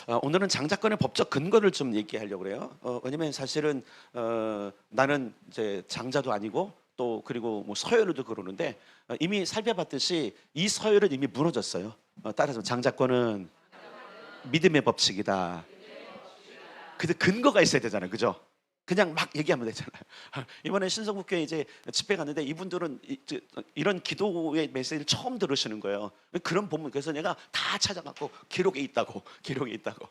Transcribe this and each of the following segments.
오늘은 장자권의 법적 근거를 좀 얘기하려고 그래요. 왜냐면 사실은 나는 이제 장자도 아니고 또 그리고 뭐 서열로도 그러는데 이미 살펴봤듯이 이 서열은 이미 무너졌어요. 따라서 장자권은 믿음의 법칙이다. 근데 근거가 있어야 되잖아요, 그죠? 그냥 막 얘기하면 되잖아요. 이번에 신성국교회 이제 집회 갔는데 이분들은 이런 기도의 메시지를 처음 들으시는 거예요. 그런 본문, 그래서 내가 다 찾아갖고 기록에 있다고, 기록에 있다고.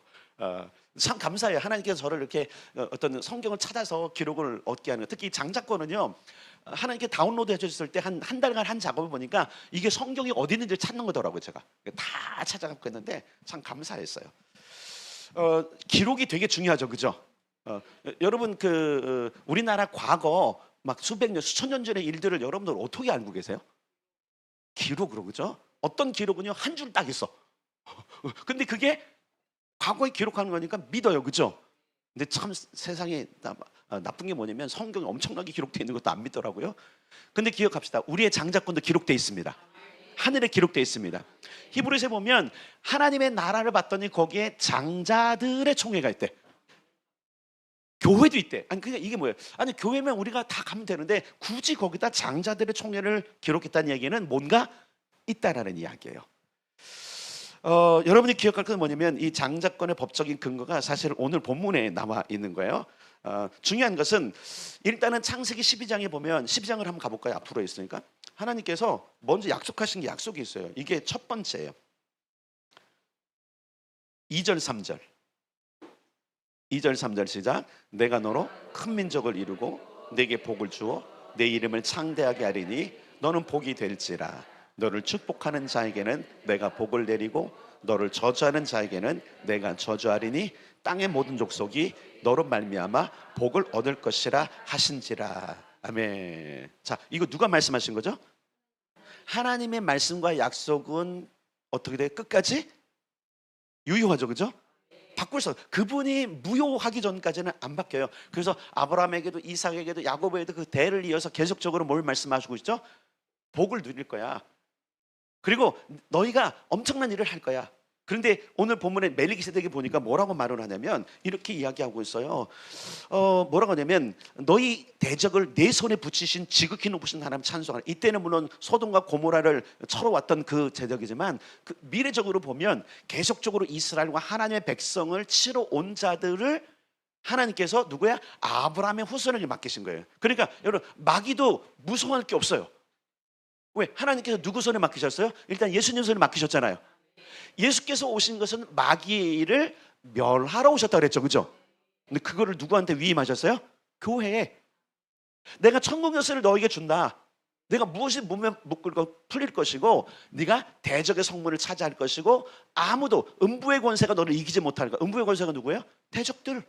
참 감사해요. 하나님께서 저를 이렇게 어떤 성경을 찾아서 기록을 얻게 하는 거예요. 특히 장자권은요, 하나님께 다운로드 해주셨을 때 한 달간 한 작업을 보니까 이게 성경이 어디 있는지 찾는 거더라고요. 제가 다 찾아갖고 했는데 참 감사했어요. 기록이 되게 중요하죠, 그죠? 여러분 우리나라 과거 막 수백 년, 수천 년 전의 일들을 여러분들 어떻게 알고 계세요? 기록으로, 그죠? 어떤 기록은요 한 줄 딱 있어. 근데 그게 과거에 기록하는 거니까 믿어요, 그죠? 근데 참 세상에 나쁜 게 뭐냐면 성경이 엄청나게 기록되어 있는 것도 안 믿더라고요. 근데 기억합시다. 우리의 장자권도 기록되어 있습니다. 하늘에 기록되어 있습니다. 히브리서에 보면 하나님의 나라를 봤더니 거기에 장자들의 총회가 있대. 교회도 있대. 아니 그러니까 이게 뭐예요? 아니 교회면 우리가 다 가면 되는데 굳이 거기다 장자들의 총회를 기록했다는 얘기는 뭔가 있다라는 이야기예요. 여러분이 기억할 건 뭐냐면 이 장자권의 법적인 근거가 사실 오늘 본문에 나와 있는 거예요. 중요한 것은 일단은 창세기 12장에 보면 12장을 한번 가볼까요? 앞으로 있으니까 하나님께서 먼저 약속하신 게 약속이 있어요. 이게 첫 번째예요. 2절 3절 2절 3절 시작. 내가 너로 큰 민족을 이루고 내게 복을 주어 내 이름을 창대하게 하리니 너는 복이 될지라. 너를 축복하는 자에게는 내가 복을 내리고 너를 저주하는 자에게는 내가 저주하리니 땅의 모든 족속이 너로 말미암아 복을 얻을 것이라 하신지라. 아멘. 자, 이거 누가 말씀하신 거죠? 하나님의 말씀과 약속은 어떻게 돼? 끝까지 유효하죠, 그죠? 바꿀 수 없어요. 그분이 무효하기 전까지는 안 바뀌어요. 그래서 아브라함에게도 이삭에게도 야곱에게도 그 대를 이어서 계속적으로 뭘 말씀하시고 있죠? 복을 누릴 거야. 그리고 너희가 엄청난 일을 할 거야. 그런데 오늘 본문에 멜기세덱이 보니까 뭐라고 말을 하냐면 이렇게 이야기하고 있어요. 뭐라고 하냐면 너희 대적을 내 손에 붙이신 지극히 높으신 하나님 찬송하라. 이때는 물론 소돔과 고모라를 쳐러왔던 그 제적이지만 그 미래적으로 보면 계속적으로 이스라엘과 하나님의 백성을 치러 온 자들을 하나님께서 누구야? 아브라함의 후손에게 맡기신 거예요. 그러니까 여러분 마귀도 무서워할 게 없어요. 왜? 하나님께서 누구 손에 맡기셨어요? 일단 예수님 손에 맡기셨잖아요. 예수께서 오신 것은 마귀를 멸하러 오셨다 그랬죠, 그죠? 근데 그거를 누구한테 위임하셨어요? 교회에. 내가 천국 열쇠를 너에게 준다. 내가 무엇이 묶을고 풀릴 것이고 네가 대적의 성문을 차지할 것이고 아무도 음부의 권세가 너를 이기지 못할 거야. 음부의 권세가 누구예요? 대적들.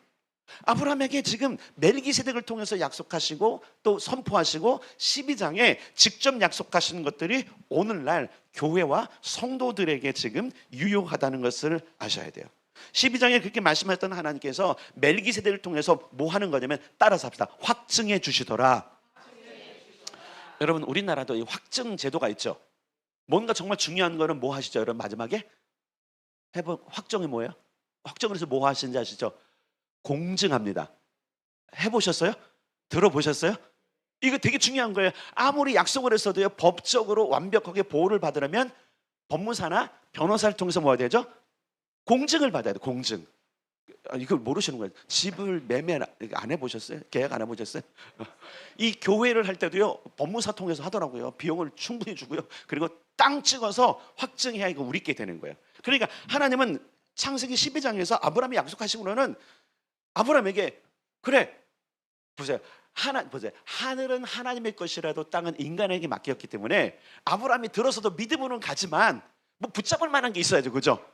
아브라함에게 지금 멜기세덱을 통해서 약속하시고 또 선포하시고 12장에 직접 약속하시는 것들이 오늘날 교회와 성도들에게 지금 유효하다는 것을 아셔야 돼요. 12장에 그렇게 말씀하셨던 하나님께서 멜기세덱을 통해서 뭐 하는 거냐면 따라서 합시다. 확증해 주시더라. 여러분 우리나라도 이 확증 제도가 있죠. 뭔가 정말 중요한 거는 뭐 하시죠? 여러분 마지막에 확정이 뭐예요? 확정을 해서 뭐 하시는지 아시죠? 공증합니다. 해보셨어요? 들어보셨어요? 이거 되게 중요한 거예요. 아무리 약속을 했어도요 법적으로 완벽하게 보호를 받으려면 법무사나 변호사를 통해서 뭐 해야 되죠? 공증을 받아야 돼요. 공증. 이걸 모르시는 거예요. 집을 매매 안 해보셨어요? 계약 안 해보셨어요? 이 교회를 할 때도요 법무사 통해서 하더라고요. 비용을 충분히 주고요. 그리고 땅 찍어서 확증해야 이거 우리께 되는 거예요. 그러니까 하나님은 창세기 12장에서 아브라함이 약속하시고는 아브라함에게 그래 보세요. 보세요. 하늘은 하나님의 것이라도 땅은 인간에게 맡겼기 때문에 아브라함이 들어서도 믿음으로는 가지만 뭐 붙잡을 만한 게 있어야죠, 그죠?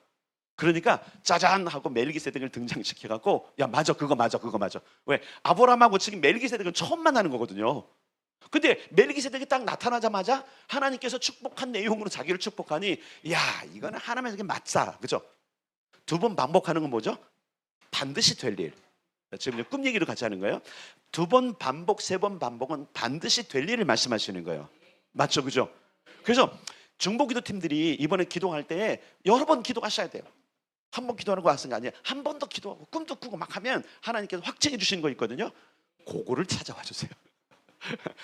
그러니까 짜잔 하고 멜기세덱을 등장시켜갖고 야 맞아 그거 맞아 그거 맞아. 왜? 아브라함하고 지금 멜기세덱은 처음 만나는 거거든요. 근데 멜기세덱이 딱 나타나자마자 하나님께서 축복한 내용으로 자기를 축복하니 야 이거는 하나님에게 맞다, 그죠? 두 번 반복하는 건 뭐죠? 반드시 될 일. 지금 꿈 얘기도 같이 하는 거예요. 두 번 반복, 세 번 반복은 반드시 될 일을 말씀하시는 거예요. 맞죠, 그죠? 그래서 중보기도 팀들이 이번에 기도할 때 여러 번 기도하셔야 돼요. 한 번 기도하는 거 왔은 거 아니에요. 한 번 더 기도하고 꿈도 꾸고 막 하면 하나님께서 확증해 주시는 거 있거든요. 그거를 찾아와 주세요.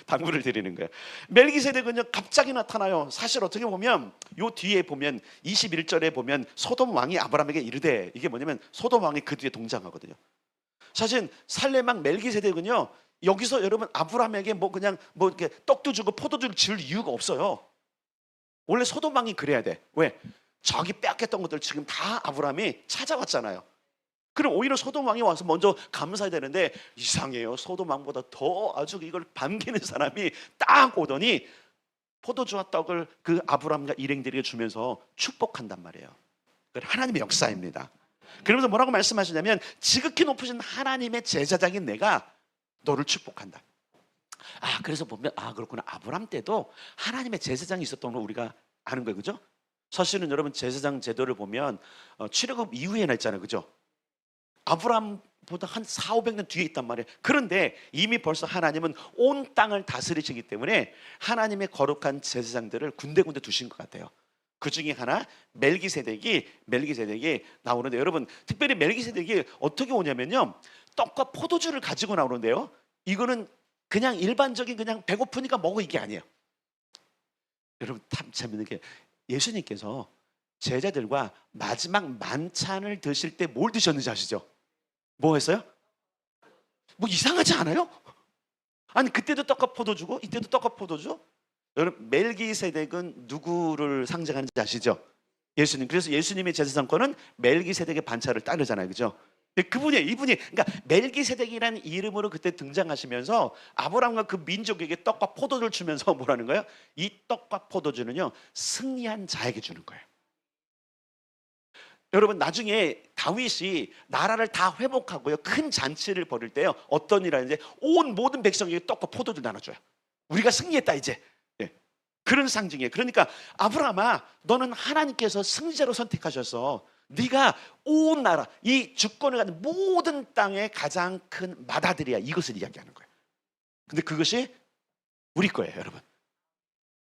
당부를 드리는 거예요. 멜기세덱은요 갑자기 나타나요. 사실 어떻게 보면 요 뒤에 보면 21절에 보면 소돔 왕이 아브라함에게 이르되, 이게 뭐냐면 소돔 왕이 그 뒤에 동장하거든요. 사실 살렘 왕 멜기세덱은요 여기서 여러분 아브라함에게 뭐 그냥 뭐 이렇게 떡도 주고 포도주를 줄 이유가 없어요. 원래 소돔 왕이 그래야 돼. 왜? 자기 빼앗겼던 것들 지금 다 아브라함이 찾아왔잖아요. 그럼 오히려 소돔 왕이 와서 먼저 감사해야 되는데 이상해요. 소돔 왕보다 더 아주 이걸 반기는 사람이 딱 오더니 포도주와 떡을 그 아브라함과 일행들에게 주면서 축복한단 말이에요. 그건 하나님의 역사입니다. 그러면서 뭐라고 말씀하시냐면 지극히 높으신 하나님의 제사장인 내가 너를 축복한다. 그래서 보면 그렇구나. 아브라함 때도 하나님의 제사장이 있었던 걸 우리가 아는 거예요. 그죠? 사실은 여러분 제사장 제도를 보면 출애굽 이후에나 있잖아요. 그죠? 아브라함보다 한 400~500년 뒤에 있단 말이에요. 그런데 이미 벌써 하나님은 온 땅을 다스리시기 때문에 하나님의 거룩한 제사장들을 군데군데 두신 것 같아요. 그 중에 하나 멜기세덱이 나오는데, 여러분 특별히 멜기세덱이 어떻게 오냐면요 떡과 포도주를 가지고 나오는데요, 이거는 그냥 일반적인 그냥 배고프니까 먹어 이게 아니에요. 여러분 참 재밌는 게 예수님께서 제자들과 마지막 만찬을 드실 때 뭘 드셨는지 아시죠? 뭐 했어요? 뭐 이상하지 않아요? 아니 그때도 떡과 포도주고 이때도 떡과 포도주? 여러분 멜기세덱은 누구를 상징하는지 아시죠? 예수님. 그래서 예수님의 제사장권은 멜기세덱의 반차를 따르잖아요. 그죠? 이분이 그러니까 멜기세덱이라는 이름으로 그때 등장하시면서 아브라함과 그 민족에게 떡과 포도주를 주면서 뭐라는 거예요? 이 떡과 포도주는요 승리한 자에게 주는 거예요. 여러분 나중에 다윗이 나라를 다 회복하고요 큰 잔치를 벌일 때요 어떤 일을 하는지 온 모든 백성에게 떡과 포도주를 나눠줘요. 우리가 승리했다 이제. 그런 상징이에요. 그러니까 아브라함아, 너는 하나님께서 승리자로 선택하셔서 네가 온 나라, 이 주권을 가진 모든 땅의 가장 큰 맏아들이야, 이것을 이야기하는 거예요. 근데 그것이 우리 거예요, 여러분.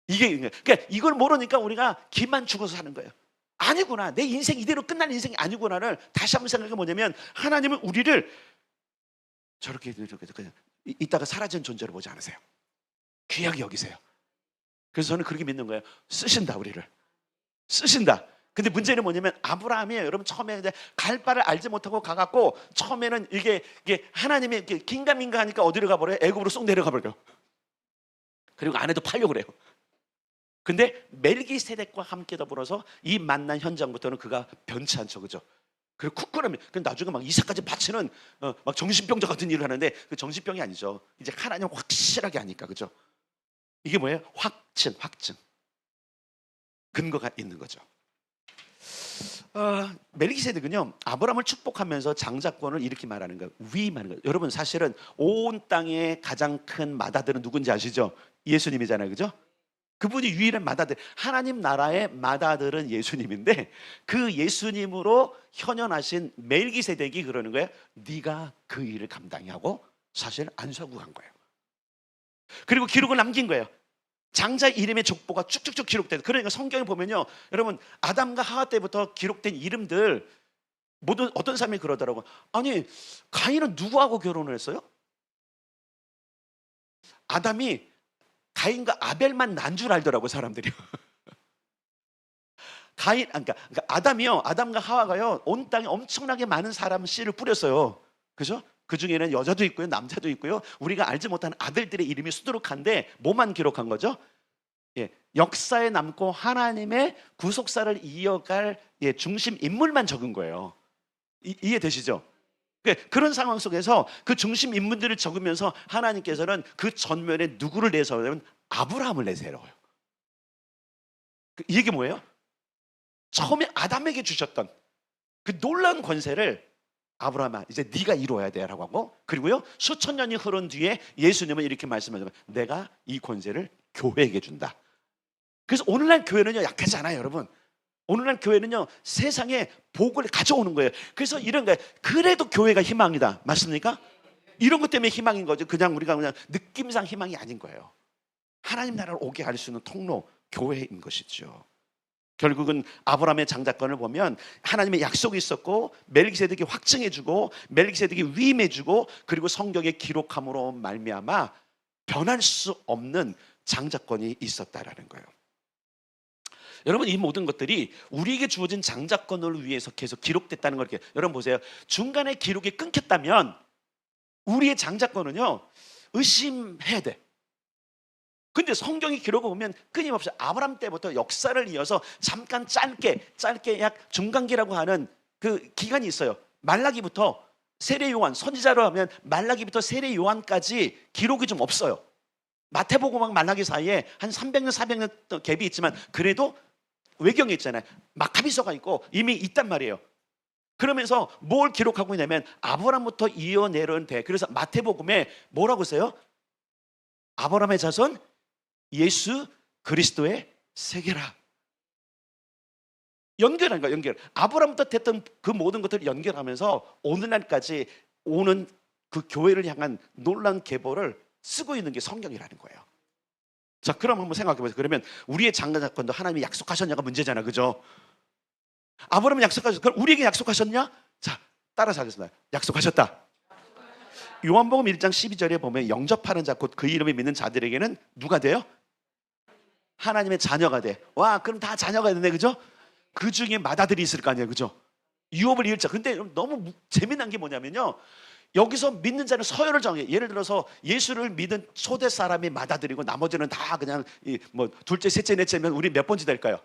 그러니까 이걸 모르니까 우리가 기만 죽어서 사는 거예요. 아니구나, 내 인생 이대로 끝난 인생이 아니구나를 다시 한번 생각해 보냐면 하나님은 우리를 저렇게 그냥 이따가 사라진 존재로 보지 않으세요. 귀하게 여기세요. 그래서 저는 그렇게 믿는 거예요. 쓰신다, 우리를 쓰신다. 근데 문제는 뭐냐면 아브라함이에요. 여러분 처음에 이제 갈 바를 알지 못하고 가갖고 처음에는 이게 하나님이 이렇게 긴가민가 하니까 어디로 가버려요? 애굽으로 쏙 내려가 버려요. 그리고 아내도 팔려고 그래요. 근데 멜기세덱과 함께 더불어서 이 만난 현장부터는 그가 변치 않죠, 그죠? 그리고 굳건합니다. 근데 나중에 막 이삭까지 바치는 막 정신병자 같은 일을 하는데 그 정신병이 아니죠. 이제 하나님 확실하게 하니까, 그죠? 이게 뭐예요? 확증. 근거가 있는 거죠. 멜기세덱은요 아브라함을 축복하면서 장자권을 이렇게 말하는 거예요. 위임하는 거예요. 여러분 사실은 온 땅의 가장 큰 맏아들은 누군지 아시죠? 예수님이잖아요, 그죠? 그분이 유일한 맏아들, 하나님 나라의 맏아들은 예수님인데 그 예수님으로 현현하신 멜기세덱이 그러는 거예요. 네가 그 일을 감당히 하고 사실 안수하고 간 거예요. 그리고 기록을 남긴 거예요. 장자 이름의 족보가 쭉쭉쭉 기록돼요. 그러니까 성경에 보면요 여러분 아담과 하와 때부터 기록된 이름들 모두 어떤 사람이 그러더라고요. 아니 가인은 누구하고 결혼을 했어요? 아담이 가인과 아벨만 난 줄 알더라고요, 사람들이. 그러니까 아담이요, 아담과 하와가요 온 땅에 엄청나게 많은 사람 씨를 뿌렸어요. 그죠? 그 중에는 여자도 있고요 남자도 있고요 우리가 알지 못하는 아들들의 이름이 수두룩한데 뭐만 기록한 거죠? 역사에 남고 하나님의 구속사를 이어갈 중심 인물만 적은 거예요. 이해되시죠? 그런 상황 속에서 그 중심 인물들을 적으면서 하나님께서는 그 전면에 누구를 내세우냐면 아브라함을 내세워요. 이게 뭐예요? 처음에 아담에게 주셨던 그 놀라운 권세를 아브라함아 이제 네가 이루어야 돼 라고 하고, 그리고요 수천 년이 흐른 뒤에 예수님은 이렇게 말씀하시면 내가 이 권세를 교회에게 준다. 그래서 오늘날 교회는요 약하지 않아요, 여러분. 오늘날 교회는요 세상에 복을 가져오는 거예요. 그래서 이런 거예요. 그래도 교회가 희망이다, 맞습니까? 이런 것 때문에 희망인 거죠. 그냥 우리가 그냥 느낌상 희망이 아닌 거예요. 하나님 나라를 오게 할 수 있는 통로 교회인 것이죠. 결국은 아브라함의 장자권을 보면 하나님의 약속이 있었고 멜기세덱이 확증해주고 멜기세덱이 위임해주고 그리고 성경에 기록함으로 말미암아 변할 수 없는 장자권이 있었다라는 거예요. 여러분, 이 모든 것들이 우리에게 주어진 장자권을 위해서 계속 기록됐다는 걸 이렇게, 여러분 보세요. 중간에 기록이 끊겼다면 우리의 장자권은요 의심해야 돼. 근데 성경의 기록을 보면 끊임없이 아브라함 때부터 역사를 이어서 잠깐 짧게 약 중간기라고 하는 그 기간이 있어요. 말라기부터 세례 요한, 선지자로 하면 말라기부터 세례 요한까지 기록이 좀 없어요. 마태복음과 말라기 사이에 한 300년 400년 갭이 있지만 그래도 외경에 있잖아요. 마카비서가 있고 이미 있단 말이에요. 그러면서 뭘 기록하고 있냐면 아브라함부터 이어내려온 대. 그래서 마태복음에 뭐라고 써요? 아브라함의 자손 예수 그리스도의 세계라. 연결한 거야, 연결. 아브라함부터 됐던 그 모든 것들을 연결하면서 오늘날까지 오는 그 교회를 향한 놀라운 계보를 쓰고 있는 게 성경이라는 거예요. 자, 그럼 한번 생각해 보세요. 그러면 우리의 장자권도 하나님이 약속하셨냐가 문제잖아, 그죠? 아브라함은 약속하셨. 그럼 우리에게 약속하셨냐? 자, 따라서 하겠습니다. 약속하셨다. 요한복음 1장 12절에 보면 영접하는 자, 곧 그 이름을 믿는 자들에게는 누가 돼요? 하나님의 자녀가 돼. 와, 그럼 다 자녀가 되네, 그죠? 그 중에 맏아들이 있을 거 아니에요, 그죠? 유업을 이을 자. 근데 너무 재미난 게 뭐냐면요, 여기서 믿는 자는 서열을 정해. 예를 들어서 예수를 믿은 초대 사람이 맏아들이고 나머지는 다 그냥 뭐 둘째, 셋째, 넷째면 우리 몇 번째 될까요?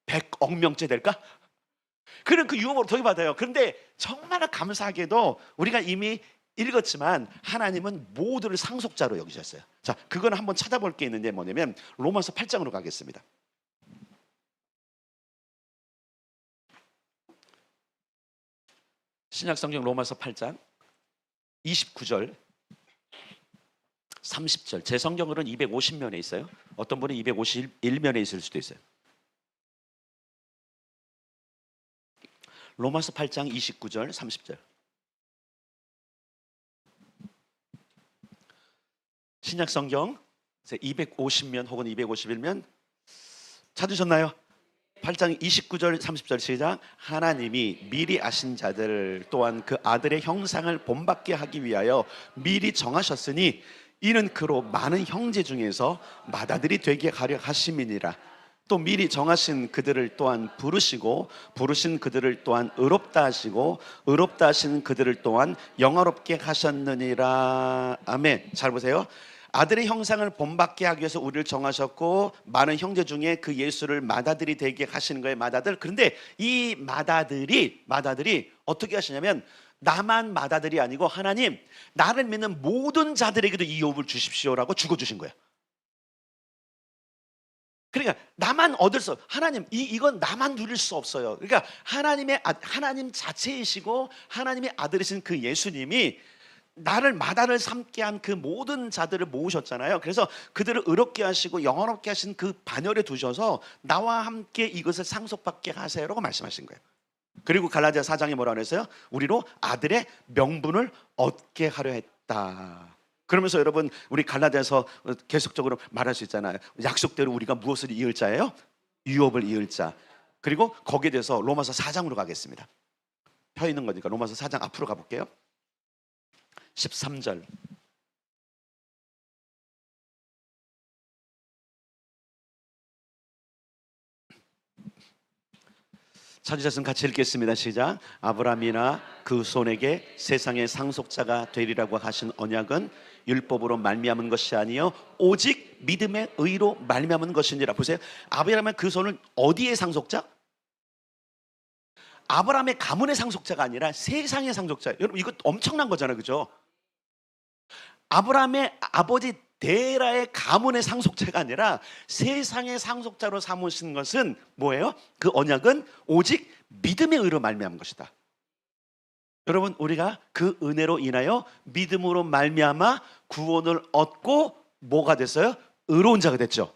100억 명째 될까? 그런 그 유업으로 더 받아요. 그런데 정말 감사하게도 우리가 이미 읽었지만 하나님은 모두를 상속자로 여기셨어요. 자, 그건 한번 찾아볼 게 있는데 뭐냐면 로마서 8장으로 가겠습니다. 신약성경 로마서 8장 29절 30절. 제 성경으로는 250면에 있어요. 어떤 분은 251면에 있을 수도 있어요. 로마서 8장 29절 30절. 신약성경 250면 혹은 251면 찾으셨나요? 8장 29절 30절 시작. 하나님이 미리 아신 자들 또한 그 아들의 형상을 본받게 하기 위하여 미리 정하셨으니 이는 그로 많은 형제 중에서 맏아들이 되게 하려 하심이니라. 또 미리 정하신 그들을 또한 부르시고 부르신 그들을 또한 의롭다 하시고 의롭다 하신 그들을 또한 영화롭게 하셨느니라. 아멘. 잘 보세요. 아들의 형상을 본받게 하기 위해서 우리를 정하셨고 많은 형제 중에 그 예수를 맏아들이 되게 하시는 거예요. 맏아들. 그런데 이 맏아들이 어떻게 하시냐면 나만 맏아들이 아니고 하나님, 나를 믿는 모든 자들에게도 이 유업을 주십시오라고 죽어주신 거예요. 그러니까 나만 얻을 수, 하나님 이건 나만 누릴 수 없어요. 그러니까 하나님 자체이시고 하나님의 아들이신 그 예수님이 나를 맏아들 삼게 한 그 모든 자들을 모으셨잖아요. 그래서 그들을 의롭게 하시고 영원롭게 하신 그 반열에 두셔서 나와 함께 이것을 상속받게 하세요라고 말씀하신 거예요. 그리고 갈라디아 4장에 뭐라 그랬어요? 우리로 아들의 명분을 얻게 하려 했다. 그러면서 여러분, 우리 갈라디아서 계속적으로 말할 수 있잖아요. 약속대로 우리가 무엇을 이을 자예요? 유업을 이을 자. 그리고 거기에 대해서 로마서 4장으로 가겠습니다. 펴 있는 거니까 로마서 4장 앞으로 가볼게요. 13절. 찾으셨으면 같이 읽겠습니다. 시작. 아브라함이나 그 손에게 세상의 상속자가 되리라고 하신 언약은 율법으로 말미암은 것이 아니요 오직 믿음의 의로 말미암은 것이니라. 보세요. 아브라함의 그 손은 어디의 상속자? 아브라함의 가문의 상속자가 아니라 세상의 상속자. 여러분, 이거 엄청난 거잖아요, 그죠? 아브라함의 아버지 데라의 가문의 상속자가 아니라 세상의 상속자로 삼으신 것은 뭐예요? 그 언약은 오직 믿음의 의로 말미암은 것이다. 여러분, 우리가 그 은혜로 인하여 믿음으로 말미암아 구원을 얻고 뭐가 됐어요? 의로운 자가 됐죠.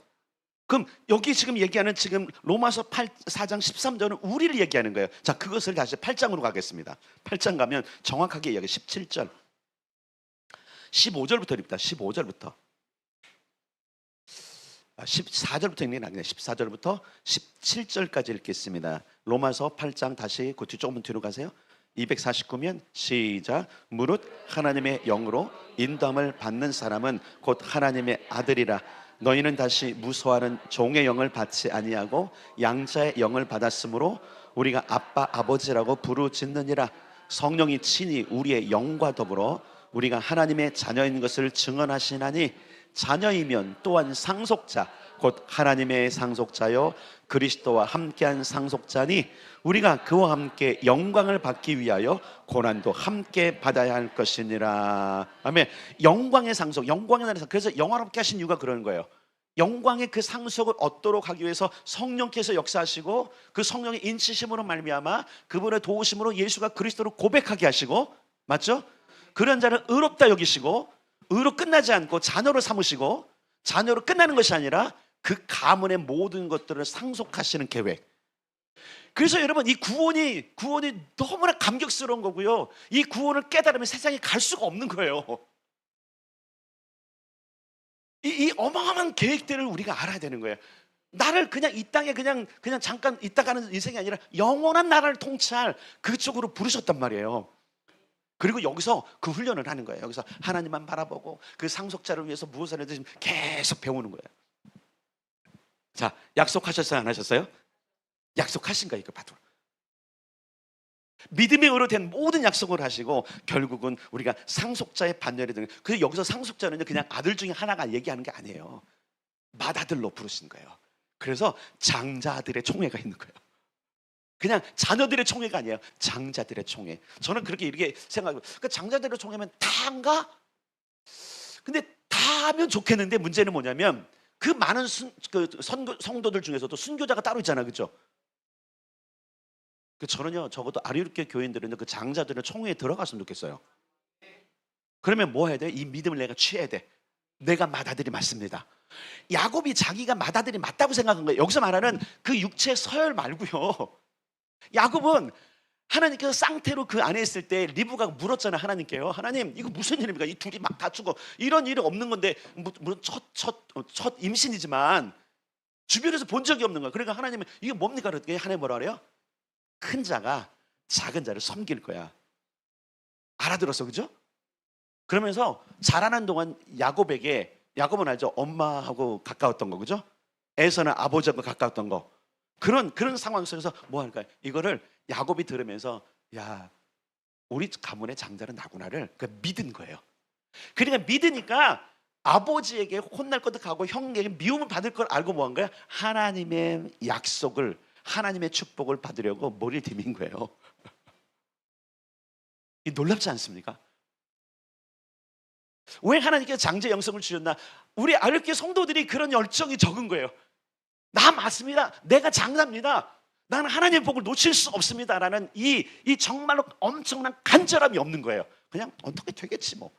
그럼 여기 지금 얘기하는 지금 로마서 4장 13절은 우리를 얘기하는 거예요. 자, 그것을 다시 8장으로 가겠습니다. 8장 가면 정확하게 여기 17절 15절부터 입니다. 15절부터. 14절부터 읽는 게 아니라 14절부터 17절까지 읽겠습니다. 로마서 8장 다시 그 조금 뒤로 가세요. 249면 시작. 무릇 하나님의 영으로 인도함을 받는 사람은 곧 하나님의 아들이라. 너희는 다시 무서워하는 종의 영을 받지 아니하고 양자의 영을 받았으므로 우리가 아빠 아버지라고 부르짖느니라. 성령이 친히 우리의 영과 더불어 우리가 하나님의 자녀인 것을 증언하시나니 자녀이면 또한 상속자 곧 하나님의 상속자요 그리스도와 함께한 상속자니 우리가 그와 함께 영광을 받기 위하여 고난도 함께 받아야 할 것이니라. 아멘. 영광의 상속, 영광의 나라에서, 그래서 영화롭게 하신 이유가 그런 거예요. 영광의 그 상속을 얻도록 하기 위해서 성령께서 역사하시고 그 성령의 인치심으로 말미암아 그분의 도우심으로 예수가 그리스도로 고백하게 하시고, 맞죠? 그런 자를 의롭다 여기시고 의로 끝나지 않고 자녀로 삼으시고, 자녀로 끝나는 것이 아니라 그 가문의 모든 것들을 상속하시는 계획. 그래서 여러분, 이 구원이 너무나 감격스러운 거고요. 이 구원을 깨달으면 세상에 갈 수가 없는 거예요. 이 어마어마한 계획들을 우리가 알아야 되는 거예요. 나를 그냥 이 땅에 그냥 잠깐 있다 가는 인생이 아니라 영원한 나라를 통치할 그쪽으로 부르셨단 말이에요. 그리고 여기서 그 훈련을 하는 거예요. 여기서 하나님만 바라보고 그 상속자를 위해서 무엇을 해도 계속 배우는 거예요. 자, 약속하셨어요? 안 하셨어요? 약속하신 거예요. 이거 봐도. 믿음의 의로 된 모든 약속을 하시고 결국은 우리가 상속자의 반열에 드는. 그래서 여기서 상속자는 그냥 아들 중에 하나가 얘기하는 게 아니에요. 맏아들로 부르신 거예요. 그래서 장자들의 총회가 있는 거예요. 그냥 자녀들의 총회가 아니에요. 장자들의 총회. 저는 그렇게 이렇게 생각하고, 그러니까 장자들의 총회면 다인가? 근데 다 하면 좋겠는데 문제는 뭐냐면 그 많은 성도들 중에서도 순교자가 따로 있잖아요. 그렇죠? 저는요, 적어도 아리우르교 교인들은 그 장자들의 총회에 들어갔으면 좋겠어요. 그러면 뭐 해야 돼? 이 믿음을 내가 취해야 돼. 내가 맏아들이 맞습니다. 야곱이 자기가 맏아들이 맞다고 생각한 거예요. 여기서 말하는 그 육체 서열 말고요. 야곱은 하나님께서 쌍태로 그 안에 있을 때 리브가 물었잖아요. 하나님께요. 하나님, 이거 무슨 일입니까? 이 둘이 막 다투고 이런 일이 없는 건데, 물론 첫 임신이지만 주변에서 본 적이 없는 거예요. 그러니까 하나님은 이게 뭡니까? 그랬더니 하나님 뭐라 그래요? 큰 자가 작은 자를 섬길 거야. 알아들었어, 그죠? 그러면서 자라는 동안 야곱은 알죠? 엄마하고 가까웠던 거, 그죠? 에서는 아버지하고 가까웠던 거. 그런 상황 속에서 뭐 할까요? 이거를 야곱이 들으면서, 야, 우리 가문의 장자는 나구나를 믿은 거예요. 그러니까 믿으니까 아버지에게 혼날 것도 가고 형에게 미움을 받을 걸 알고 뭐 한 거야? 하나님의 약속을, 하나님의 축복을 받으려고 머리를 디민 거예요. 이 놀랍지 않습니까? 왜 하나님께서 장자 영성을 주셨나? 우리 아르케 성도들이 그런 열정이 적은 거예요. 나 맞습니다. 내가 장자입니다. 나는 하나님의 복을 놓칠 수 없습니다. 라는 이 정말로 엄청난 간절함이 없는 거예요. 그냥 어떻게 되겠지 뭐.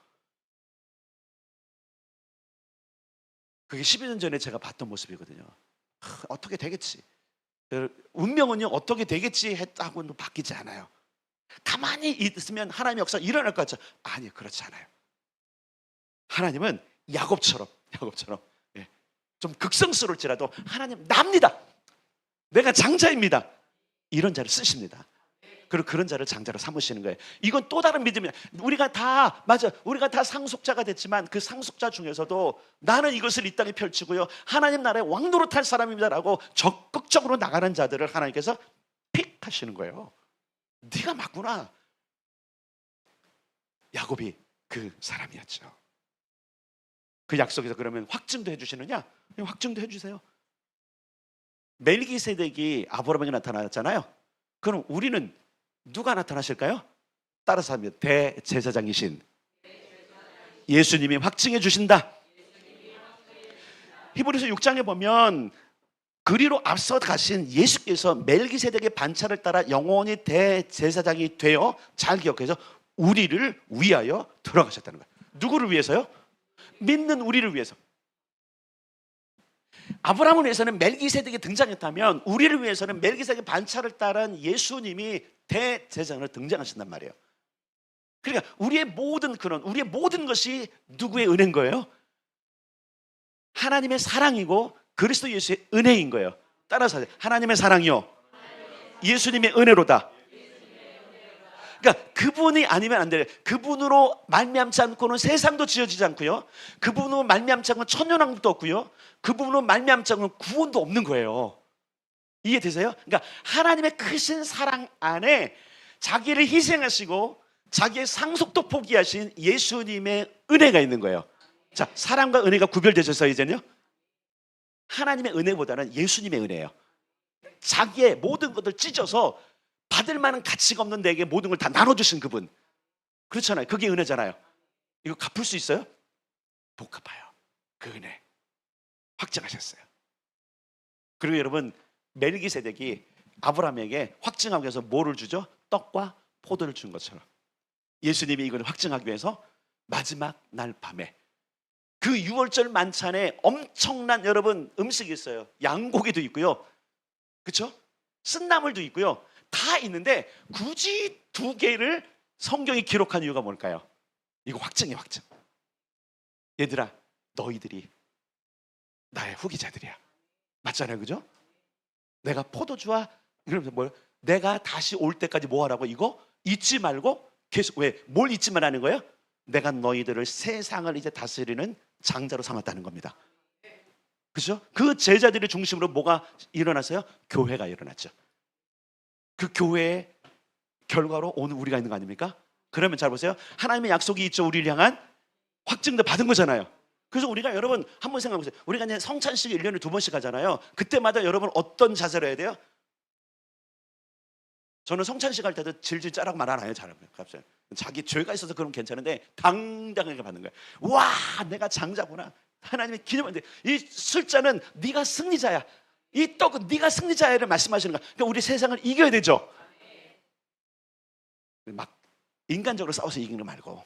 그게 12년 전에 제가 봤던 모습이거든요. 어떻게 되겠지. 운명은요, 어떻게 되겠지 했다고는 바뀌지 않아요. 가만히 있으면 하나님의 역사가 일어날 것 같죠. 아니, 그렇지 않아요. 하나님은 야곱처럼 좀 극성스러울지라도 하나님 납니다. 내가 장자입니다. 이런 자를 쓰십니다. 그리고 그런 자를 장자로 삼으시는 거예요. 이건 또 다른 믿음이야. 우리가 다 상속자가 됐지만 그 상속자 중에서도 나는 이것을 이 땅에 펼치고요, 하나님 나라의 왕노릇할 사람입니다라고 적극적으로 나가는 자들을 하나님께서 픽하시는 거예요. 네가 맞구나. 야곱이 그 사람이었죠. 그 약속에서 그러면 확증도 해주시느냐? 확증도 해주세요. 멜기세덱이 아브라함에게 나타났잖아요. 그럼 우리는 누가 나타나실까요? 따라서 합니다. 대제사장이신 예수님이 확증해 주신다. 히브리서 6장에 보면 그리로 앞서 가신 예수께서 멜기세덱의 반차를 따라 영원히 대제사장이 되어, 잘 기억해서 우리를 위하여 들어가셨다는 거예요. 누구를 위해서요? 믿는 우리를 위해서. 아브라함을 위해서는 멜기세덱이 등장했다면 우리를 위해서는 멜기세덱의 반차를 따른 예수님이 대제사장으로 등장하신단 말이에요. 그러니까 우리의 모든 것이 누구의 은혜인 거예요? 하나님의 사랑이고 그리스도 예수의 은혜인 거예요. 따라서 하세요. 하나님의 사랑이요, 예수님의 은혜로다. 그러니까 그분이 아니면 안 돼요. 그분으로 말미암지 않고는 세상도 지어지지 않고요, 그분으로 말미암지 않고는 천년왕국도 없고요, 그분으로 말미암지 않고는 구원도 없는 거예요. 이해되세요? 그러니까 하나님의 크신 사랑 안에 자기를 희생하시고 자기의 상속도 포기하신 예수님의 은혜가 있는 거예요. 자, 사랑과 은혜가 구별되셔서 이제는요, 하나님의 은혜보다는 예수님의 은혜예요. 자기의 모든 것을 찢어서 받을 만한 가치가 없는 내게 모든 걸 다 나눠주신 그분. 그렇잖아요. 그게 은혜잖아요. 이거 갚을 수 있어요? 못 갚아요. 그 은혜 확증하셨어요. 그리고 여러분, 멜기세덱이 아브라함에게 확증하기 위해서 뭐를 주죠? 떡과 포도를 준 것처럼 예수님이 이걸 확증하기 위해서 마지막 날 밤에 그 유월절 만찬에 엄청난 여러분 음식이 있어요. 양고기도 있고요, 그렇죠? 쓴나물도 있고요, 다 있는데 굳이 두 개를 성경이 기록한 이유가 뭘까요? 이거 확증이에요, 확증. 얘들아, 너희들이 나의 후기자들이야. 맞잖아요, 그죠? 내가 포도주와 이러면서 뭘, 내가 다시 올 때까지 뭐 하라고? 이거 잊지 말고 계속. 왜? 뭘 잊지 말라는 거예요? 내가 너희들을 세상을 이제 다스리는 장자로 삼았다는 겁니다. 그죠? 그 제자들의 중심으로 뭐가 일어났어요? 교회가 일어났죠. 그 교회의 결과로 오늘 우리가 있는 거 아닙니까? 그러면 잘 보세요. 하나님의 약속이 있죠. 우리를 향한 확증도 받은 거잖아요. 그래서 우리가, 여러분 한번 생각해 보세요. 우리가 이제 성찬식 1년에 2번씩 하잖아요. 그때마다 여러분 어떤 자세로 해야 돼요? 저는 성찬식 할 때도 질질 짜라고 말 안 해요. 잘하면 갑자기 자기 죄가 있어서 그러면 괜찮은데 당당하게 받는 거예요. 와, 내가 장자구나. 하나님의 기념하는데 이 술잔은 네가 승리자야, 이 떡은 네가 승리자야를 말씀하시는 거야. 그러니까 우리 세상을 이겨야 되죠. 막 인간적으로 싸워서 이기는 거 말고,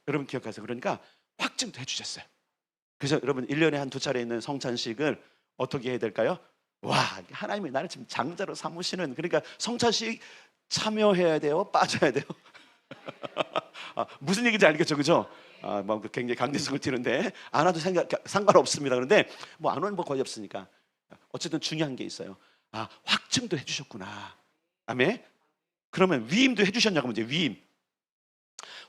여러분 기억하세요. 그러니까 확증도 해주셨어요. 그래서 여러분 1년에 한 2차례 있는 성찬식을 어떻게 해야 될까요? 와, 하나님이 나를 지금 장자로 삼으시는, 그러니까 성찬식 참여해야 돼요? 빠져야 돼요? 무슨 얘기인지 알겠죠, 그죠? 뭐 굉장히 강대성을 띠는데 안 와도 상관없습니다. 그런데 뭐 안 오는 뭐 거의 없으니까 어쨌든 중요한 게 있어요. 확증도 해주셨구나. 아멘. 그러면 위임도 해주셨냐고. 이제 위임,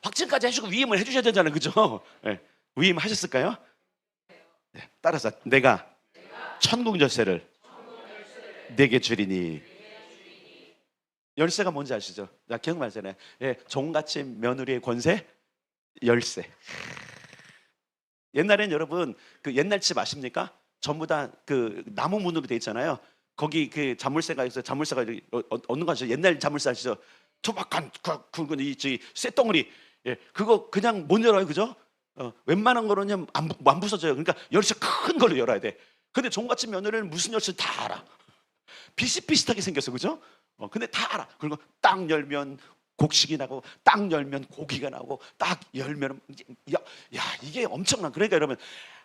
확증까지 해주고 위임을 해주셔야 되잖아요, 그죠? 네. 위임 하셨을까요? 네. 따라서 내가 천국 열쇠를 내게 주리니. 열쇠가 뭔지 아시죠? 나 기억나잖아요. 예, 종같이 며느리의 권세, 열쇠. 옛날엔 여러분 그 옛날 집 아십니까? 전부 다 그 나무 문으로 돼 있잖아요. 거기 그 자물쇠가 있어요. 자물쇠가 어느 거 아시죠? 옛날 자물쇠 아시죠? 투박한 굵은 이 쇠덩어리. 예, 그거 그냥 못 열어요, 그죠? 웬만한 거는 안 부서져요. 그러니까 열쇠 큰 걸로 열어야 돼. 근데 종같이 며느리는 무슨 열쇠 다 알아. 비슷비슷하게 생겼어, 그죠? 근데 다 알아. 그리고 딱 열면 곡식이 나고, 딱 열면 고기가 나고, 딱 열면 야, 이게 엄청난. 그러니까 여러분,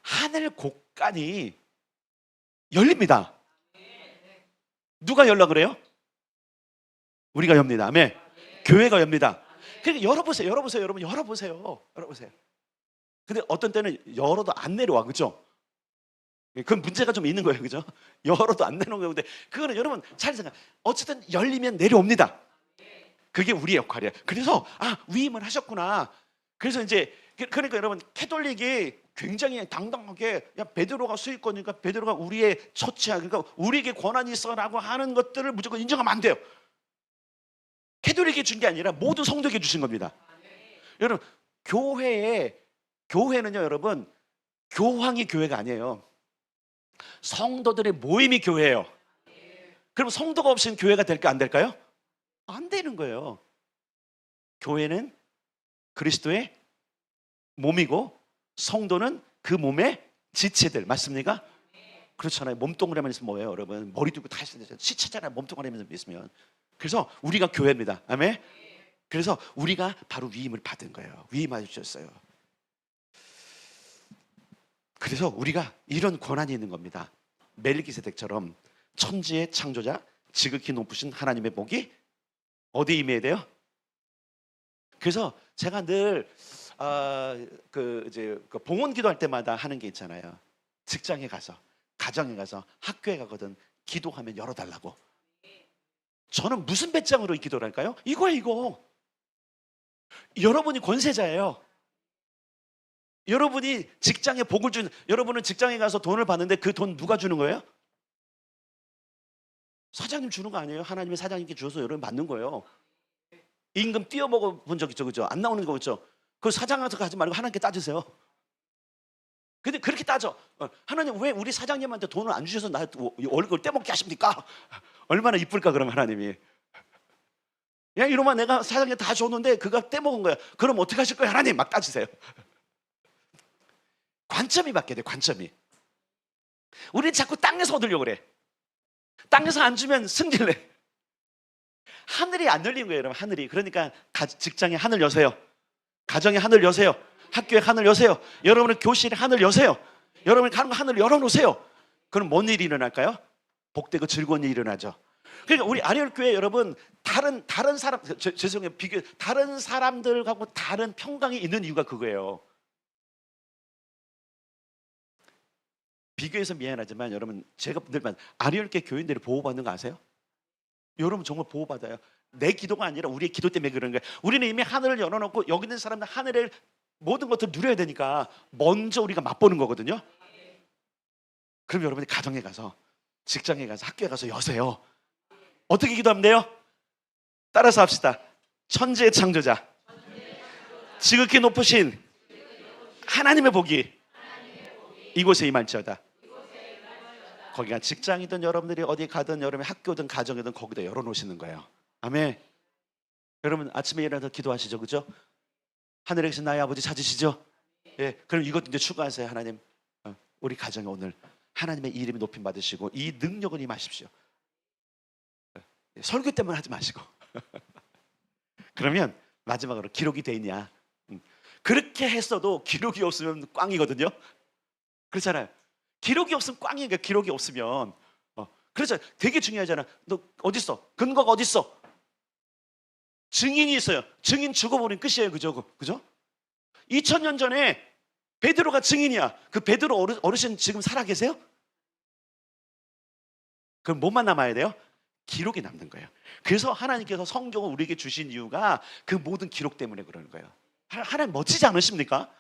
하늘 곡간이 열립니다. 누가 열라 그래요? 우리가 엽니다. 아멘. 교회가 엽니다. 그러니까 열어보세요, 여러분, 열어보세요. 근데 어떤 때는 열어도 안 내려와, 그죠? 그건 문제가 좀 있는 거예요, 그죠? 열어도 안 내려오는 건데, 그거는 여러분 잘 생각. 어쨌든 열리면 내려옵니다. 그게 우리의 역할이에요. 그래서 위임을 하셨구나. 그래서 이제 그러니까 여러분 캐톨릭이 굉장히 당당하게, 야, 베드로가 수익권이니까 베드로가 우리의 처치야, 그러니까 우리에게 권한이 있어라고 하는 것들을 무조건 인정하면 안 돼요. 캐톨릭이 준 게 아니라 모든 성도에게 주신 겁니다. 여러분 교회는요, 여러분 교황이 교회가 아니에요. 성도들의 모임이 교회예요. 그럼 성도가 없이는 교회가 될까 안 될까요? 안 되는 거예요. 교회는 그리스도의 몸이고 성도는 그 몸의 지체들. 맞습니까? 그렇잖아요. 몸뚱아리만 있으면 뭐예요, 여러분? 머리도 있고 다 있어요. 시체잖아요, 몸뚱아리만 있으면. 그래서 우리가 교회입니다. 아멘. 그래서 우리가 바로 위임을 받은 거예요. 위임해 주셨어요. 그래서 우리가 이런 권한이 있는 겁니다. 멜기세덱처럼 천지의 창조자, 지극히 높으신 하나님의 복이 어디에 임해야 돼요? 그래서 제가 늘 그 봉헌 기도할 때마다 하는 게 있잖아요. 직장에 가서, 가정에 가서, 학교에 가거든 기도하면 열어달라고. 저는 무슨 배짱으로 기도를 할까요? 이거예요, 이거. 여러분이 권세자예요. 여러분이 직장에 복을 주는, 여러분은 직장에 가서 돈을 받는데 그 돈 누가 주는 거예요? 사장님 주는 거 아니에요? 하나님이 사장님께 주셔서 여러분 받는 거예요. 임금 띄어먹어 본 적 있죠, 그죠? 안 나오는 거 있죠? 그 사장한테 가지 말고 하나님께 따지세요. 근데 그렇게 따져. 하나님 왜 우리 사장님한테 돈을 안 주셔서 나 월급을 떼먹게 하십니까? 얼마나 이쁠까 그럼 하나님이. 야 이놈아 내가 사장님한테 다 줬는데 그가 떼먹은 거야. 그럼 어떻게 하실 거예요 하나님? 막 따지세요. 관점이 바뀌어야 돼. 관점이. 우리는 자꾸 땅에서 얻으려고 그래. 땅에서 안 주면 승질내. 하늘이 안 열린 거예요 여러분. 하늘이. 그러니까 직장에 하늘 여세요. 가정에 하늘 여세요. 학교에 하늘 여세요. 여러분의 교실에 하늘 여세요. 여러분이 가는 거 하늘 열어놓으세요. 그럼 뭔 일이 일어날까요? 복되고 즐거운 일이 일어나죠. 그러니까 우리 아리엘교회 여러분 다른 사람 죄송해요 비교 다른 사람들하고 다른 평강이 있는 이유가 그거예요. 비교해서 미안하지만 여러분 제가 늘 말 아리엘교회 교인들이 보호받는 거 아세요? 여러분 정말 보호받아요. 내 기도가 아니라 우리의 기도 때문에 그런 거예요. 우리는 이미 하늘을 열어놓고 여기 있는 사람들 하늘을 모든 것들을 누려야 되니까 먼저 우리가 맛보는 거거든요. 그럼 여러분이 가정에 가서 직장에 가서 학교에 가서 여세요. 어떻게 기도하면 돼요? 따라서 합시다. 천지의 창조자 지극히 높으신 하나님의 복이 이곳에 임할지어다. 거기가 직장이든 여러분들이 어디 가든 여러분의 학교든 가정이든 거기다 열어놓으시는 거예요. 아멘. 여러분 아침에 일어나서 기도하시죠, 그죠? 하늘에 계신 나의 아버지 찾으시죠? 예, 그럼 이것도 이제 추가하세요. 하나님, 우리 가정에 오늘 하나님의 이름이 높임 받으시고 이 능력을 임하십시오. 설교 때문에 하지 마시고. 그러면 마지막으로 기록이 돼 있냐? 그렇게 했어도 기록이 없으면 꽝이거든요. 그렇잖아요. 기록이 없으면 꽝이니까 기록이 없으면. 그래서 되게 중요하잖아. 너 어디 있어? 근거가 어디 있어? 증인이 있어요. 증인 죽어버린 끝이에요. 그죠? 2000년 전에 베드로가 증인이야. 그 베드로 어르신 지금 살아 계세요? 그럼 뭐만 남아야 돼요? 기록이 남는 거예요. 그래서 하나님께서 성경을 우리에게 주신 이유가 그 모든 기록 때문에 그러는 거예요. 하나님 멋지지 않으십니까?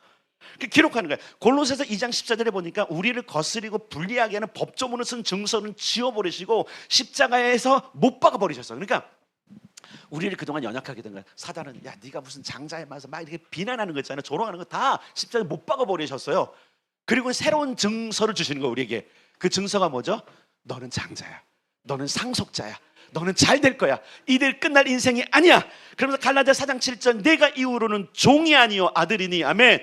기록하는 거예요. 골로새서 2장 14절에 보니까 우리를 거스리고 불리하게 하는 법조문을 쓴 증서는 지워버리시고 십자가에서 못 박아버리셨어요. 그러니까 우리를 그동안 연약하게 된 거야. 사단은 야 네가 무슨 장자에 맞아서 막 이렇게 비난하는 거 있잖아요. 조롱하는 거 다 십자가에 못 박아버리셨어요. 그리고 새로운 증서를 주시는 거예요. 우리에게. 그 증서가 뭐죠? 너는 장자야. 너는 상속자야. 너는 잘 될 거야. 이들 끝날 인생이 아니야. 그러면서 갈라디아 4장 7절 내가 이후로는 종이 아니요 아들이니. 아멘.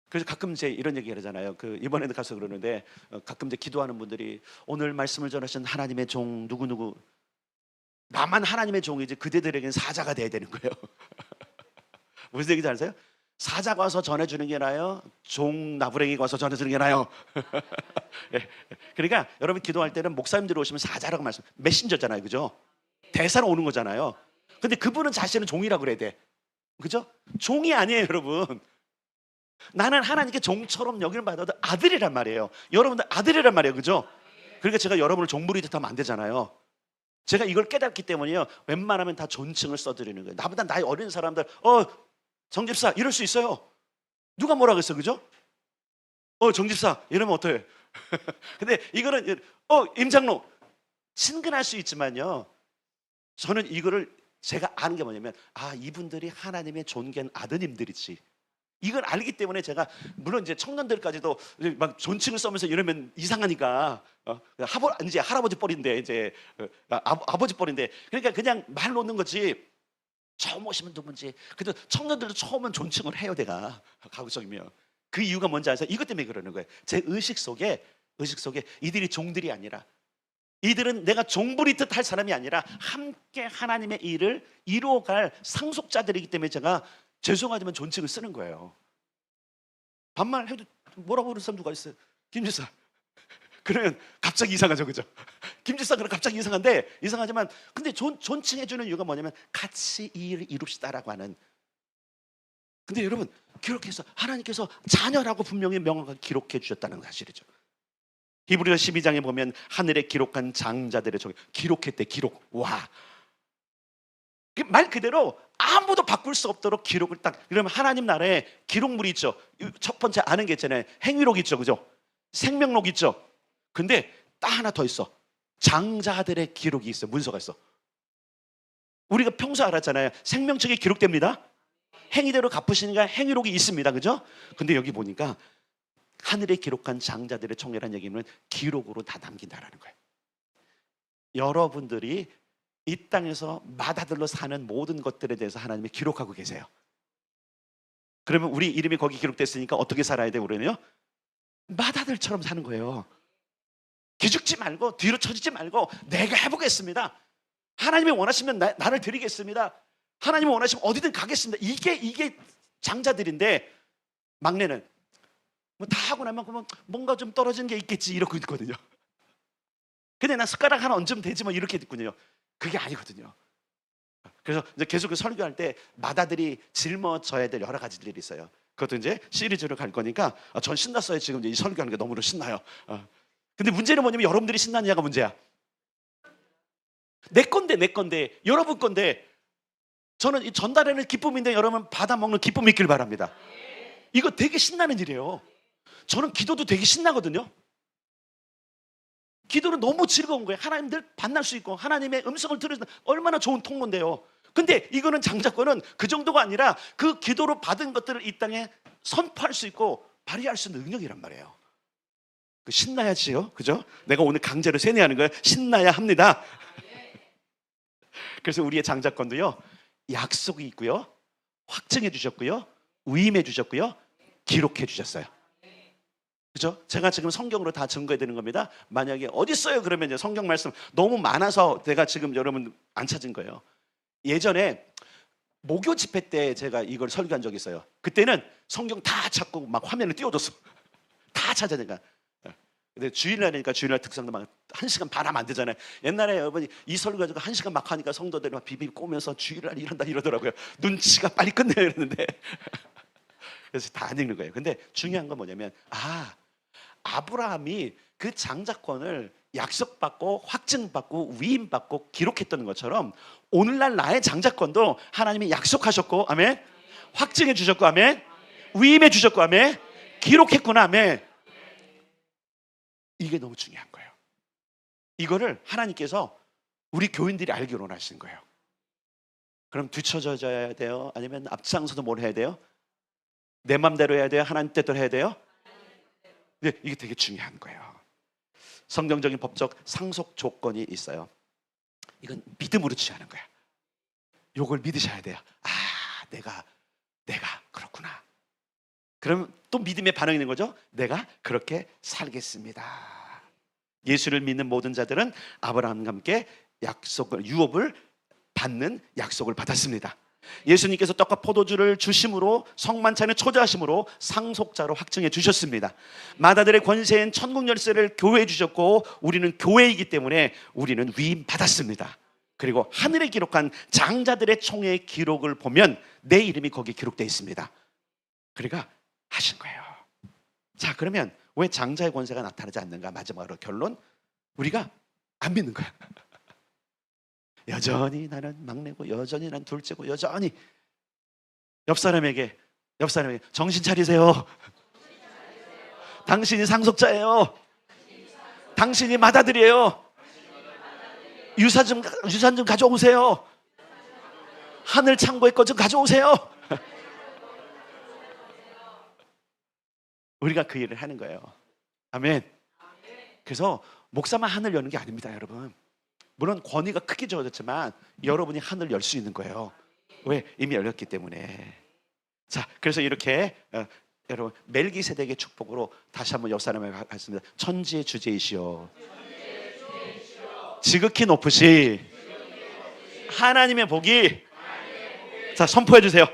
그래서 가끔 제 이런 얘기 하잖아요. 이번에도 가서 그러는데 가끔 이제 기도하는 분들이 오늘 말씀을 전하신 하나님의 종 누구누구 나만 하나님의 종이지 그대들에게는 사자가 돼야 되는 거예요. 무슨 얘기인지 아세요? 사자가 와서 전해주는 게 나아요? 종 나부랭이가 와서 전해주는 게 나아요? 예. 그러니까 여러분 기도할 때는 목사님들이 오시면 사자라고 말씀 메신저잖아요. 그죠? 대사로 오는 거잖아요. 근데 그분은 자신은 종이라고 그래야 돼. 그죠? 종이 아니에요 여러분. 나는 하나님께 종처럼 여기를 받아도 아들이란 말이에요. 여러분들 아들이란 말이에요. 그죠? 그러니까 제가 여러분을 종부리 듯하면 안 되잖아요. 제가 이걸 깨닫기 때문에요. 웬만하면 다 존칭을 써드리는 거예요. 나보다 나이 어린 사람들 정집사 이럴 수 있어요. 누가 뭐라 그랬어. 그죠? 정집사 이러면 어떡해. 근데 이거는 임장로 친근할 수 있지만요. 저는 이거를 제가 아는 게 뭐냐면 이분들이 하나님의 존귀한 아드님들이지. 이걸 알기 때문에 제가 물론 이제 청년들까지도 막 존칭을 써면서 이러면 이상하니까 이제 할아버지 뻘인데 이제 아버지 뻘인데 그러니까 그냥 말 놓는 거지. 처음 오시면 누군지. 그래도 청년들도 처음은 존칭을 해요. 내가 가급적이면 그 이유가 뭔지 아세요? 이것 때문에 그러는 거예요. 제 의식 속에 이들이 종들이 아니라 이들은 내가 종부리 듯 할 사람이 아니라 함께 하나님의 일을 이루어갈 상속자들이기 때문에 제가 죄송하지만 존칭을 쓰는 거예요. 반말해도 뭐라고 그러는 사람 누가 있어요? 김지사. 그러면 갑자기 이상하죠, 그죠? 김지사 그럼 갑자기 이상하지만 근데 존칭해주는 이유가 뭐냐면 같이 이 일을 이룹시다라고 하는 근데 여러분, 기록해서 하나님께서 자녀라고 분명히 명확하게 기록해 주셨다는 사실이죠. 히브리서 12장에 보면 하늘에 기록한 장자들의 종, 기록했대. 기록. 와, 말 그대로 아무도 바꿀 수 없도록 기록을 딱. 그러면 하나님 나라에 기록물이 있죠. 첫 번째 아는 게 있잖아요. 행위록 있죠, 그죠? 생명록 있죠. 근데 딱 하나 더 있어. 장자들의 기록이 있어. 문서가 있어. 우리가 평소 알았잖아요. 생명책에 기록됩니다. 행위대로 갚으시니까 행위록이 있습니다, 그죠? 근데 여기 보니까 하늘에 기록한 장자들의 총회란 얘기는 기록으로 다 남긴다라는 거예요. 여러분들이 이 땅에서 맏아들로 사는 모든 것들에 대해서 하나님이 기록하고 계세요. 그러면 우리 이름이 거기 기록됐으니까 어떻게 살아야 돼요? 우리는요, 맏아들처럼 사는 거예요. 기죽지 말고 뒤로 처지지 말고 내가 해보겠습니다. 하나님이 원하시면 나를 드리겠습니다. 하나님이 원하시면 어디든 가겠습니다. 이게 장자들인데, 막내는 뭐 다 하고 나면 그러면 뭔가 좀 떨어지는 게 있겠지 이러고 있거든요. 근데 나 숟가락 하나 얹으면 되지 뭐 이렇게 있군요. 그게 아니거든요. 그래서 이제 계속 설교할 때 맏아들이 짊어져야 될 여러 가지들이 있어요. 그것도 이제 시리즈로 갈 거니까 전 신났어요. 지금 이 설교하는 게 너무나 신나요. 근데 문제는 뭐냐면 여러분들이 신나느냐가 문제야. 내 건데 여러분 건데, 저는 이 전달하는 기쁨인데 여러분 받아먹는 기쁨이 있길 바랍니다. 이거 되게 신나는 일이에요. 저는 기도도 되게 신나거든요. 기도는 너무 즐거운 거예요. 하나님들 만날 수 있고 하나님의 음성을 들으면 얼마나 좋은 통로인데요. 근데 이거는 장자권은 그 정도가 아니라 그 기도로 받은 것들을 이 땅에 선포할 수 있고 발휘할 수 있는 능력이란 말이에요. 신나야지요, 그죠? 내가 오늘 강제로 세뇌하는 거예요. 신나야 합니다. 그래서 우리의 장자권도요, 약속이 있고요, 확증해 주셨고요, 위임해 주셨고요, 기록해 주셨어요. 그죠? 제가 지금 성경으로 다 증거해 드리는 겁니다. 만약에 어디 있어요? 그러면 성경 말씀 너무 많아서 내가 지금 여러분 안 찾은 거예요. 예전에 목요 집회 때 제가 이걸 설교한 적이 있어요. 그때는 성경 다 찾고 막 화면을 띄워줬어. 다 찾아내니까. 근데 주일날이니까 주일날 특성도 막 1시간 반 하면 안 되잖아요. 옛날에 여러분이 이 설교 가지고 1시간 막 하니까 성도들이 막 비비 꼬면서 주일날 이런다 이러더라고요. 눈치가 빨리 끝내야 되는데. 그래서 다 안 읽는 거예요. 근데 중요한 건 뭐냐면, 아브라함이 그 장자권을 약속받고 확증받고 위임받고 기록했던 것처럼 오늘날 나의 장자권도 하나님이 약속하셨고, 아멘, 확증해 주셨고, 아멘, 위임해 주셨고, 아멘, 기록했구나, 아멘. 이게 너무 중요한 거예요. 이거를 하나님께서 우리 교인들이 알기로 원하시는 거예요. 그럼 뒤쳐져야 돼요? 아니면 앞장서서 뭘 해야 돼요? 내 맘대로 해야 돼요? 하나님 뜻대로 해야 돼요? 네, 이게 되게 중요한 거예요. 성경적인 법적 상속 조건이 있어요. 이건 믿음으로 취하는 거야. 요걸 믿으셔야 돼요. 내가 그렇구나. 그럼 또 믿음의 반응이 있는 거죠. 내가 그렇게 살겠습니다. 예수를 믿는 모든 자들은 아브라함과 함께 유업을 받는 약속을 받았습니다. 예수님께서 떡과 포도주를 주심으로 성만찬을 초대하심으로 상속자로 확증해 주셨습니다. 맏아들의 권세인 천국 열쇠를 교회에 주셨고 우리는 교회이기 때문에 우리는 위임 받았습니다. 그리고 하늘에 기록한 장자들의 총회의 기록을 보면 내 이름이 거기에 기록되어 있습니다. 그러니까 하신 거예요. 자, 그러면 왜 장자의 권세가 나타나지 않는가? 마지막으로 결론, 우리가 안 믿는 거야. 여전히 나는 막내고 여전히 난 둘째고 여전히 옆 사람에게 정신 차리세요. 당신이 상속자예요. 당신이 맏아들이에요. 유산 좀 가져오세요. 하늘 창고에 거 좀 가져오세요. 우리가 그 일을 하는 거예요. 아멘. 그래서 목사만 하늘 여는 게 아닙니다, 여러분. 물론 권위가 크게 주어졌지만 여러분이 하늘 열 수 있는 거예요. 왜? 이미 열렸기 때문에. 자, 그래서 이렇게 여러분 멜기세덱의 축복으로 다시 한번 옆 사람에게 갔습니다. 천지의 주제이시오, 지극히 높으시 하나님의 복이, 자, 선포해 주세요.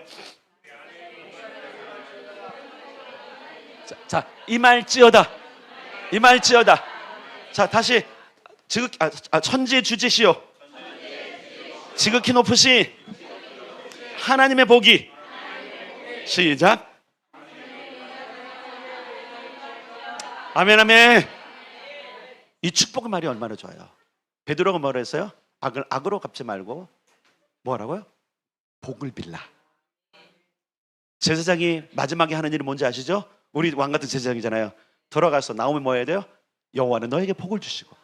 자, 임할지어다. 자, 다시 천지의 주제시오, 지극히 높으시 하나님의 복이 시작. 아멘, 아멘. 이 축복의 말이 얼마나 좋아요. 베드로가 뭐라 했어요? 악으로 갚지 말고 뭐라고요? 복을 빌라. 제사장이 마지막에 하는 일이 뭔지 아시죠? 우리 왕 같은 제사장이잖아요. 돌아가서 나오면 뭐 해야 돼요? 여호와는 너에게 복을 주시고.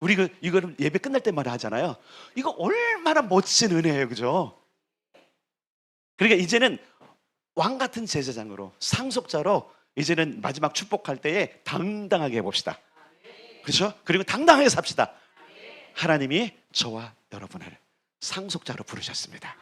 우리 이거를 예배 끝날 때마다 하잖아요. 이거 얼마나 멋진 은혜예요, 그죠? 그러니까 이제는 왕 같은 제사장으로, 상속자로 이제는 마지막 축복할 때에 당당하게 해봅시다. 그렇죠? 그리고 당당하게 삽시다. 하나님이 저와 여러분을 상속자로 부르셨습니다.